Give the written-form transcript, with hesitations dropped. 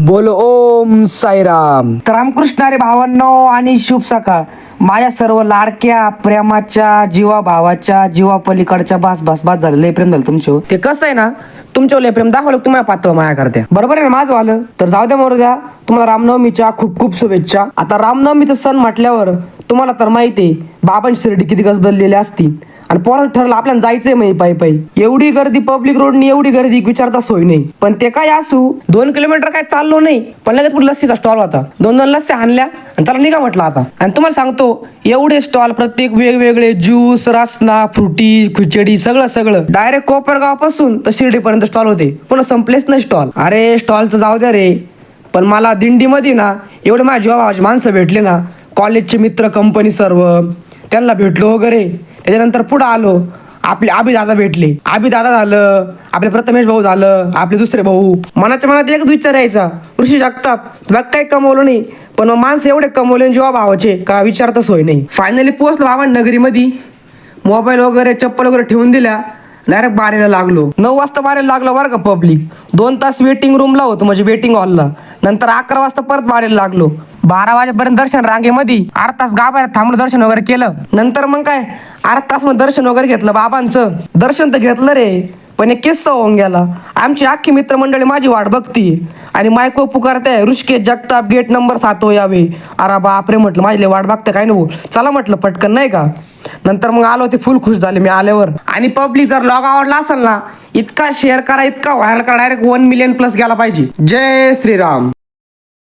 बोलो ओम साईराम. तर रामकृष्ण हरी भावांनो आणि शुभ सकाळ. माझ्या सर्व लाडक्या प्रेमाच्या जीवा भावाच्या जीवा पलीकडच्या बास झालं. लय प्रेम झालं तुमच्यावर. ते कसं आहे ना, तुमच्यावर लय प्रेम दाखवलं तुम्हाला पातळ माया करते. बरोबर आहे ना माझं वालं. तर जाऊ द्या मरू द्या. तुम्हाला रामनवमीच्या खूप खूप शुभेच्छा. आता रामनवमीचा सण म्हटल्यावर तुम्हाला तर माहिती आहे बाबांची शिर्डी किती गजबजलेली असती. आणि पोरांना ठरलं आपल्याला जायचंय म्हणजे पायी एवढी गर्दी पब्लिक रोडनी एवढी गर्दी विचारता सोय नाही. पण ते काय असू 2 किलोमीटर काय चाललो नाही पण लगेच पुढे लस्सीचा स्टॉल होता. 2 लस्सी आणल्या आणि त्याला निघा म्हटलं आता. आणि तुम्हाला सांगतो एवढे स्टॉल प्रत्येक वेगवेगळे ज्यूस रसना फ्रुटी खिचडी सगळं डायरेक्ट कोपरगाव पासून तर शिर्डीपर्यंत स्टॉल होते. पुन्हा संपलेच नाही स्टॉल. अरे स्टॉलचं जाऊ द्या रे, पण मला दिंडीमध्ये ना एवढे माझ्या जीवाभावाची माणसं भेटले ना, कॉलेजचे मित्र कंपनी सर्व त्यांना भेटलो वगैरे. त्याच्यानंतर पुढे आलो आपले दादा भेटले. दादा झालं, आपले प्रथमेश भाऊ झालं, आपले दुसरे भाऊ. मनाच्या मनात एकच विचार यायचा, ऋषी जगताप तुला काही कमवलं नाही पण माणसं एवढे कमवले जेव्हा भावाचे का विचारताच होय नाही. फायनली पोहोचलो बाबा नगरीमध्ये. मोबाईल वगैरे चप्पल वगैरे ठेवून दिल्या. डायरेक्ट बारेला लागलो. 9 वाजता बारेला लागलो बरं का पब्लिक. 2 तास वेटिंग रूमला होतो म्हणजे वेटिंग हॉलला. नंतर 11 वाजता परत बारेला लागलो. 12 वाजेपर्यंत दर्शन रांगेमध्ये. 8 तास गाभाऱ्यात थांबलो, दर्शन वगैरे केलं. नंतर मग काय 8 तास मग दर्शन वगैरे घेतलं बाबांचं. दर्शन तर घेतलं रे, पण एक किस्सा होऊन गेला. आमची अख्खी मित्रमंडळी माझी वाट बघती आणि मायको पुकारते ऋषिकेश जगताप गेट नंबर 7 यावे. अरे बापरे म्हटलं माझी वाट बघते काय नाही. चला म्हटलं पटकन नाही का. नंतर मग आलो, ते फुल खुश झाले मी आल्यावर. आणि पब्लिक जर लॉग आवडला असेल ना, इतका शेअर करा इतका व्हायरल करा, डायरेक्ट 1 मिलियन प्लस गेला पाहिजे. जय श्रीराम.